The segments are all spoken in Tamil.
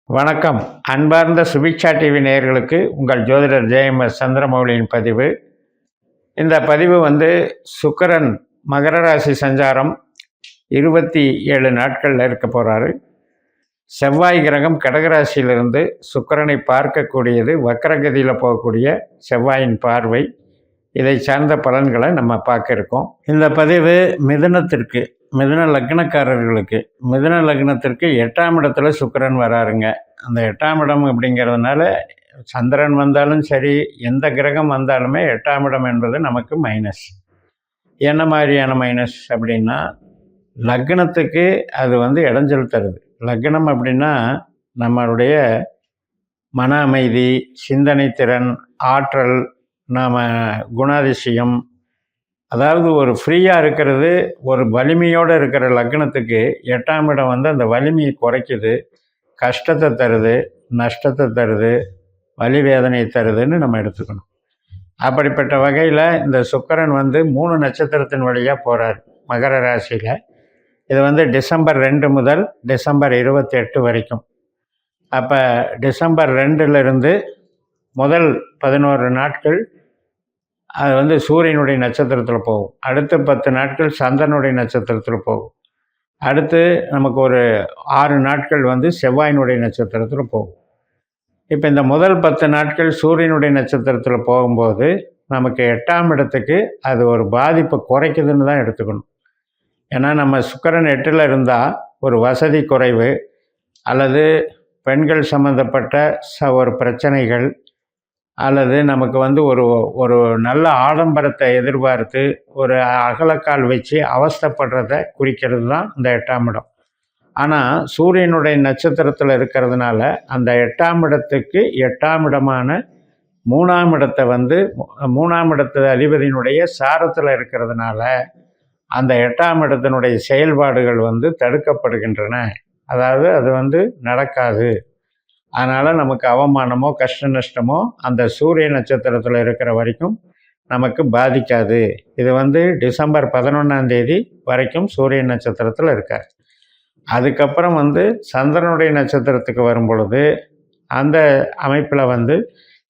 வணக்கம். அன்பார்ந்த சுபிக்ஷா டிவி நேயர்களுக்கு உங்கள் ஜோதிடர் ஜேஎம்எஸ் சந்திரமௌலியின் பதிவு. இந்த பதிவு சுக்கிரன் மகர ராசி சஞ்சாரம் 27 நாட்களில் இருக்க போகிறாரு. செவ்வாய் கிரகம் கடகராசியிலிருந்து சுக்கிரனை பார்க்கக்கூடியது, வக்கரகதியில் போகக்கூடிய செவ்வாயின் பார்வை. இதை சார்ந்த பலன்களை நம்ம பார்க்க இருக்கோம். இந்த பதிவு மிதுன லக்னக்காரர்களுக்கு, மிதுன லக்னத்திற்கு 8ஆம் இடத்துல சுக்கிரன் வராருங்க. அந்த 8ஆம் இடம் அப்படிங்கிறதுனால சந்திரன் வந்தாலும் சரி, எந்த கிரகம் வந்தாலுமே 8ஆம் இடம் என்பது நமக்கு மைனஸ். என்ன மாதிரியான மைனஸ் அப்படின்னா, லக்னத்துக்கு அது இடைஞ்சல் தருது. லக்னம் அப்படின்னா நம்மளுடைய மன அமைதி, சிந்தனை திறன், ஆற்றல், நாம் குணாதிசயம், அதாவது ஒரு ஃப்ரீயாக இருக்கிறது. ஒரு வலிமையோடு இருக்கிற லக்னத்துக்கு 8ஆம் இடம் அந்த வலிமையை குறைக்குது, கஷ்டத்தை தருது, நஷ்டத்தை தருது, வலி வேதனை தருதுன்னு நம்ம எடுத்துக்கணும். அப்படிப்பட்ட வகையில் இந்த சுக்கிரன் 3 நட்சத்திரத்தின் வழியாக போகிறார் மகர ராசியில். இது டிசம்பர் 2 முதல் டிசம்பர் 28 வரைக்கும். அப்போ டிசம்பர் 2லிருந்து முதல் 11 நாட்கள் அது சூரியனுடைய நட்சத்திரத்தில் போகும். அடுத்து 10 நாட்கள் சந்திரனுடைய நட்சத்திரத்தில் போகும். அடுத்து நமக்கு ஒரு 6 நாட்கள் செவ்வாயினுடைய நட்சத்திரத்தில் போகும். இப்போ இந்த முதல் 10 நாட்கள் சூரியனுடைய நட்சத்திரத்தில் போகும்போது நமக்கு 8ஆம் இடத்துக்கு அது ஒரு பாதிப்பை குறைக்குதுன்னு தான் எடுத்துக்கணும். ஏன்னா நம்ம சுக்கிரன் 8ல் இருந்தால் ஒரு வசதி குறைவு, அல்லது பெண்கள் சம்மந்தப்பட்ட ஒரு பிரச்சனைகள், அல்லது நமக்கு ஒரு நல்ல ஆடம்பரத்தை எதிர்பார்த்து ஒரு அகலக்கால் வச்சு அவஸ்தைப்படுறத குறிக்கிறது தான் இந்த 8ஆம் இடம். ஆனால் சூரியனுடைய நட்சத்திரத்தில் இருக்கிறதுனால அந்த 8ஆம் இடத்துக்கு 8ஆம் இடமான 3ஆம் இடத்தை 3ஆம் இடத்து அதிபதியினுடைய சாரத்தில் இருக்கிறதுனால அந்த 8ஆம் இடத்தினுடைய செயல்பாடுகள் தடுக்கப்படுகின்றன. அதாவது அது நடக்காது. அதனால் நமக்கு அவமானமோ கஷ்ட நஷ்டமோ அந்த சூரிய நட்சத்திரத்தில் இருக்கிற வரைக்கும் நமக்கு பாதிக்காது. இது டிசம்பர் 11ஆம் தேதி வரைக்கும் சூரிய நட்சத்திரத்தில் இருக்கார். அதுக்கப்புறம் சந்திரனுடைய நட்சத்திரத்துக்கு வரும் பொழுது அந்த அமைப்பில்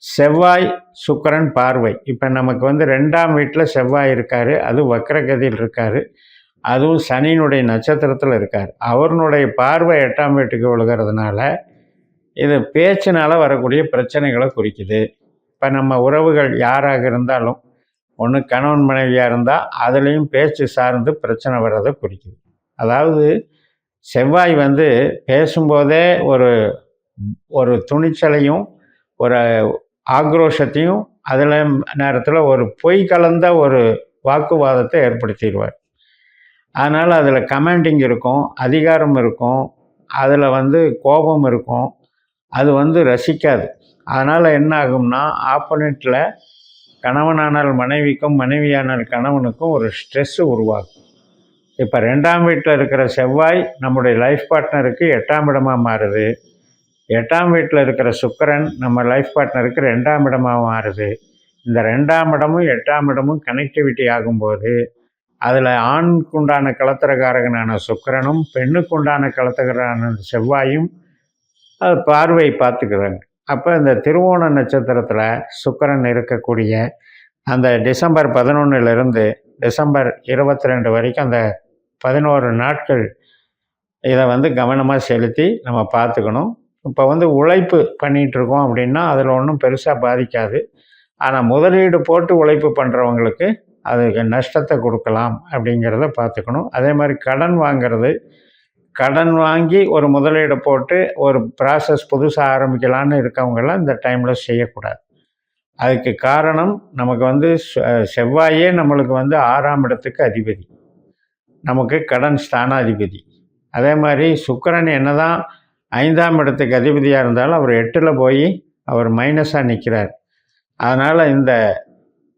செவ்வாய் சுக்கிரன் பார்வை. இப்போ நமக்கு 2ஆம் வீட்டில் செவ்வாய் இருக்கார், அது வக்கரகதியில் இருக்கார், அதுவும் சனியினுடைய நட்சத்திரத்தில் இருக்கார். அவருடைய பார்வை 8ஆம் வீட்டுக்கு விழுகிறதுனால இது பேச்சினால் வரக்கூடிய பிரச்சனைகளை குறிக்குது. இப்போ நம்ம உறவுகள் யாராக இருந்தாலும், ஒன்று கணவன் மனைவியாக இருந்தால் அதுலேயும் பேச்சு சார்ந்து பிரச்சனை வர்றதை குறிக்குது. அதாவது செவ்வாய் பேசும்போதே ஒரு துணிச்சலையும் ஒரு ஆக்ரோஷத்தையும், அதில் நேரத்தில் ஒரு பொய் கலந்த ஒரு வாக்குவாதத்தை ஏற்படுத்திடுவார். அதனால் அதில் கமாண்டிங் இருக்கும், அதிகாரம் இருக்கும், அதில் கோபம் இருக்கும். அது ரசிக்காது. அதனால் என்ன ஆகும்னா, ஆப்போனண்ட்டில் கணவனானால் மனைவிக்கும், மனைவியானால் கணவனுக்கும் ஒரு ஸ்ட்ரெஸ்ஸு உருவாகும். இப்போ 2ஆம் வீட்டில் இருக்கிற செவ்வாய் நம்முடைய லைஃப் பார்ட்னருக்கு 8ஆம் இடமாக மாறுது. 8ஆம் வீட்டில் இருக்கிற சுக்கிரன் நம்ம லைஃப் பார்ட்னருக்கு 2ஆம் இடமாக மாறுது. இந்த 2ஆம் இடமும் 8ஆம் இடமும் கனெக்டிவிட்டி ஆகும்போது அதில் ஆணுக்குண்டான களத்திரகாரகனான சுக்கிரனும் பெண்ணுக்குண்டான களத்திரகாரனான செவ்வாயும் அது பார்வை பார்த்துக்கிறாங்க. அப்போ இந்த திருவோண நட்சத்திரத்தில் சுக்கிரன் இருக்கக்கூடிய அந்த டிசம்பர் 11லிருந்து டிசம்பர் 22 வரைக்கும் அந்த 11 நாட்கள் இதை கவனமாக செலுத்தி நம்ம பார்த்துக்கணும். இப்போ உழைப்பு பண்ணிகிட்ருக்கோம் அப்படின்னா அதில் ஒன்றும் பெருசாக பாதிக்காது. ஆனால் முதலீடு போட்டு உழைப்பு பண்ணுறவங்களுக்கு அதுக்கு நஷ்டத்தை கொடுக்கலாம் அப்படிங்கிறத பார்த்துக்கணும். அதே மாதிரி கடன் வாங்கி ஒரு முதலீடு போட்டு ஒரு ப்ராசஸ் புதுசாக ஆரம்பிக்கலான்னு இருக்கவங்கெல்லாம் இந்த டைமில் செய்யக்கூடாது. அதுக்கு காரணம் நமக்கு செவ்வாயே நம்மளுக்கு 6ஆம் இடத்துக்கு அதிபதி, நமக்கு கடன் ஸ்தானாதிபதி. அதே மாதிரி சுக்கிரன் என்ன தான் 5ஆம் இடத்துக்கு அதிபதியாக இருந்தாலும் அவர் 8ல் போய் அவர் மைனஸாக நிற்கிறார். அதனால் இந்த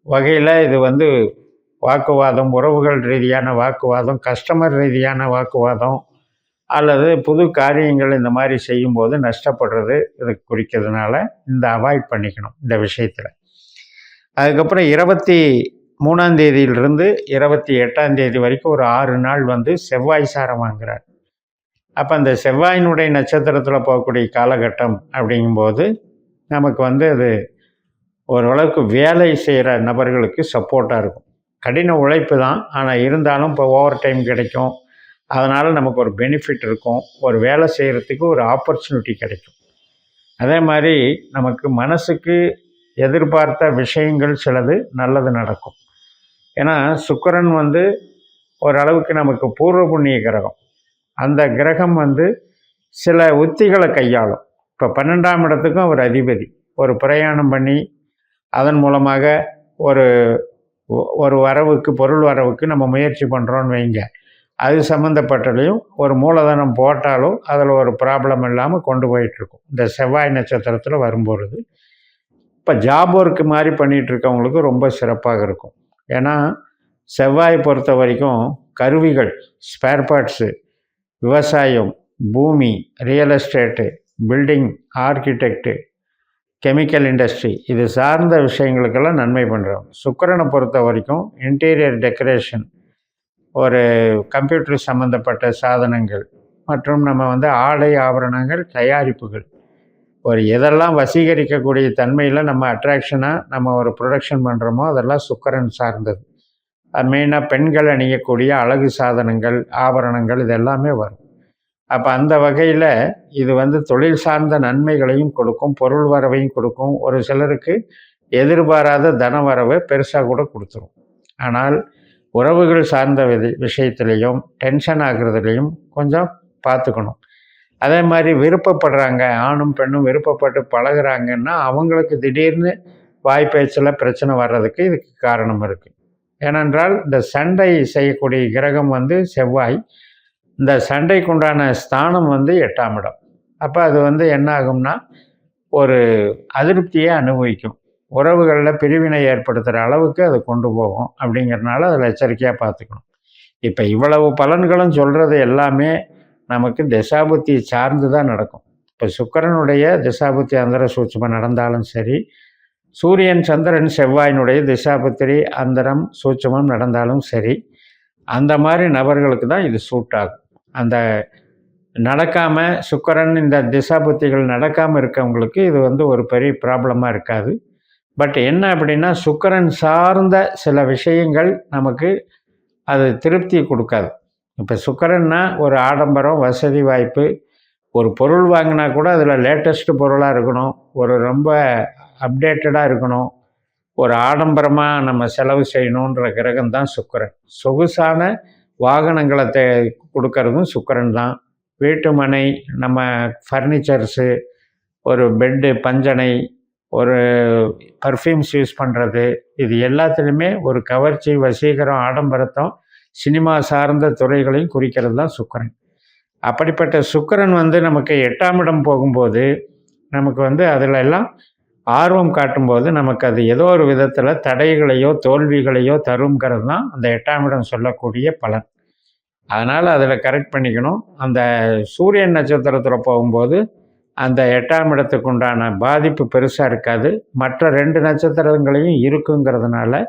வகையில் இது வாக்குவாதம், உறவுகள் ரீதியான வாக்குவாதம், கஸ்டமர் ரீதியான வாக்குவாதம், அல்லது புது காரியங்கள் இந்த மாதிரி செய்யும்போது நஷ்டப்படுறது இது குறிக்கிறதுனால இந்த அவாய்ட் பண்ணிக்கணும் இந்த விஷயத்தில். அதுக்கப்புறம் 23ஆம் தேதியிலிருந்து 28ஆம் தேதி வரைக்கும் ஒரு 6 நாள் செவ்வாய் சாரம் வாங்குகிறார். அப்போ அந்த செவ்வாயினுடைய நட்சத்திரத்தில் போகக்கூடிய காலகட்டம் அப்படிங்கும்போது நமக்கு வந்து அது ஓரளவுக்கு வேலை செய்கிற நபர்களுக்கு சப்போர்ட்டாக இருக்கும். கடின உழைப்பு தான், ஆனால் இருந்தாலும் இப்போ ஓவர் டைம் கிடைக்கும். அதனால் நமக்கு ஒரு பெனிஃபிட் இருக்கும். ஒரு வேலை செய்கிறதுக்கு ஒரு ஆப்பர்ச்சுனிட்டி கிடைக்கும். அதே மாதிரி நமக்கு மனசுக்கு எதிர்பார்த்த விஷயங்கள் சிலது நல்லது நடக்கும். ஏன்னா சுக்கிரன் வந்து ஓரளவுக்கு நமக்கு பூர்வ புண்ணிய கிரகம். அந்த கிரகம் வந்து சில உத்திகளை கையாளும். இப்போ 12ஆம் இடத்துக்கும் அவர் அதிபதி. ஒரு பிரயாணம் பண்ணி அதன் மூலமாக ஒரு ஒரு வரவுக்கு, பொருள் வரவுக்கு நம்ம முயற்சி பண்ணுறோன்னு வைங்க, அது சம்மந்தப்பட்டதையும் ஒரு மூலதனம் போட்டாலும் அதில் ஒரு ப்ராப்ளம் இல்லாமல் கொண்டு போயிட்டுருக்கும் இந்த செவ்வாய் நட்சத்திரத்தில் வரும்பொழுது. இப்போ ஜாப் ஒர்க்கு மாதிரி பண்ணிகிட்ருக்கவங்களுக்கு ரொம்ப சிறப்பாக இருக்கும். ஏன்னா செவ்வாயை பொறுத்த வரைக்கும் கருவிகள், ஸ்பேர் பார்ட்ஸு, விவசாயம், பூமி, real estate, building, architect, chemical industry, இது சார்ந்த விஷயங்களுக்கெல்லாம் நன்மை பண்ணுறோம். சுக்கிரனை பொறுத்த வரைக்கும் இன்டீரியர் டெக்கரேஷன், ஒரு கம்ப்யூட்டர் சம்மந்தப்பட்ட சாதனங்கள் மற்றும் நம்ம வந்து ஆடை ஆபரணங்கள் தயாரிப்புகள், ஒரு எதெல்லாம் வசீகரிக்கக்கூடிய தன்மையில் நம்ம அட்ராக்ஷனாக நம்ம ஒரு ப்ரொடக்ஷன் பண்ணுறோமோ அதெல்லாம் சுக்கிரன் சார்ந்தது. மெயினாக பெண்கள் அணியக்கூடிய அழகு சாதனங்கள், ஆபரணங்கள், இது எல்லாமே வரும். அப்போ அந்த வகையில் இது வந்து தொழில் சார்ந்த நன்மைகளையும் கொடுக்கும், பொருள் வரவையும் கொடுக்கும். ஒரு சிலருக்கு எதிர்பாராத தன வரவை பெருசாக கூட கொடுத்துரும். ஆனால் உறவுகள் சார்ந்த விஷயத்துலேயும் டென்ஷன் ஆகுறதுலேயும் கொஞ்சம் பார்த்துக்கணும். அதே மாதிரி விருப்பப்படுறாங்க, ஆணும் பெண்ணும் விருப்பப்பட்டு பழகுறாங்கன்னா அவங்களுக்கு திடீர்னு வாய்ப்பேச்சில் பிரச்சனை வர்றதுக்கு இதுக்கு காரணம் இருக்குது. ஏனென்றால் இந்த சண்டை செய்யக்கூடிய கிரகம் வந்து செவ்வாய். இந்த சண்டைக்கு உண்டான ஸ்தானம் வந்து 8ஆம் இடம். அப்போ அது வந்து என்ன ஆகும்னா ஒரு அதிருப்தியை அனுபவிக்கும். உறவுகளில் பிரிவினை ஏற்படுத்துகிற அளவுக்கு அது கொண்டு போகும். அப்படிங்கிறதுனால அதில் எச்சரிக்கையாக பார்த்துக்கணும். இப்போ இவ்வளவு பலன்களும் சொல்கிறது எல்லாமே நமக்கு திசாபுத்தி சார்ந்து தான் நடக்கும். இப்போ சுக்கிரனுடைய திசாபுத்தி அந்தர சூட்சுமம் நடந்தாலும் சரி, சூரியன் சந்திரன் செவ்வாயினுடைய திசாபுத்திரி அந்தரம் சூட்சுமம் நடந்தாலும் சரி, அந்த மாதிரி நபர்களுக்கு தான் இது சூட் ஆகும். அந்த நடக்காமல் சுக்கிரன் இந்த திசாபுத்திகள் நடக்காமல் இருக்கவங்களுக்கு இது வந்து ஒரு பெரிய ப்ராப்ளமாக இருக்காது. பட் என்ன அப்படின்னா சுக்கிரன் சார்ந்த சில விஷயங்கள் நமக்கு அது திருப்தி கொடுக்காது. இப்போ சுக்கிரன்னா ஒரு ஆடம்பரம், வசதி வாய்ப்பு, ஒரு பொருள் வாங்கினா கூட அதில் லேட்டஸ்ட்டு பொருளாக இருக்கணும், ஒரு ரொம்ப அப்டேட்டடாக இருக்கணும், ஒரு ஆடம்பரமாக நம்ம செலவு செய்யணுன்ற கிரகம் தான் சுக்கிரன். சொகுசான வாகனங்களை கொடுக்கறதும் சுக்கிரன் தான். வீட்டு மனை, நம்ம ஃபர்னிச்சர்ஸு, ஒரு பெட்டு, பஞ்சனை, ஒரு பர்ஃப்யூம்ஸ் யூஸ் பண்ணுறது, இது எல்லாத்துலேயுமே ஒரு கவர்ச்சி, வசீகரம், ஆடம்பரத்தம், சினிமா சார்ந்த துறைகளையும் குறிக்கிறது தான் சுக்கிரன். அப்படிப்பட்ட சுக்கிரன் வந்து நமக்கு 8ஆம் இடம் போகும்போது நமக்கு வந்து அதில் எல்லாம் ஆர்வம் காட்டும்போது நமக்கு அது ஏதோ ஒரு விதத்தில் தடைகளையோ தோல்விகளையோ தருங்கிறது தான் அந்த 8ஆம் இடம் சொல்லக்கூடிய பலன். அதனால் அதில் கரெக்ட் பண்ணிக்கணும். அந்த சூரியன் நட்சத்திரத்தில் போகும்போது அந்த 8ஆம் இடத்துக்கு உண்டான பாதிப்பு பெருசாக இருக்காது. மற்ற 2 நட்சத்திரங்களையும் இருக்குங்கிறதுனால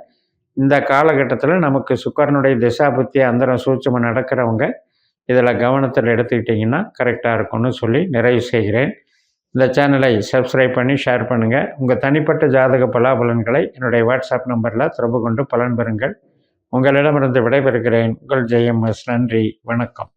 இந்த காலகட்டத்தில் நமக்கு சுக்கிரனுடைய திசாபுத்தி அந்தரம் சூட்சுமம் நடக்கிறவங்க இதில் கவனத்தில் எடுத்துக்கிட்டிங்கன்னா கரெக்டாக இருக்கும்னு சொல்லி நிறைவு செய்கிறேன். இந்த சேனலை சப்ஸ்கிரைப் பண்ணி ஷேர் பண்ணுங்கள். உங்கள் தனிப்பட்ட ஜாதக பலாபலன்களை என்னுடைய வாட்ஸ்அப் நம்பரில் தொடர்பு கொண்டு பலன் பெறுங்கள். உங்களிடமிருந்து விடைபெறுகிறேன். உங்கள் ஜெயம் எஸ். நன்றி, வணக்கம்.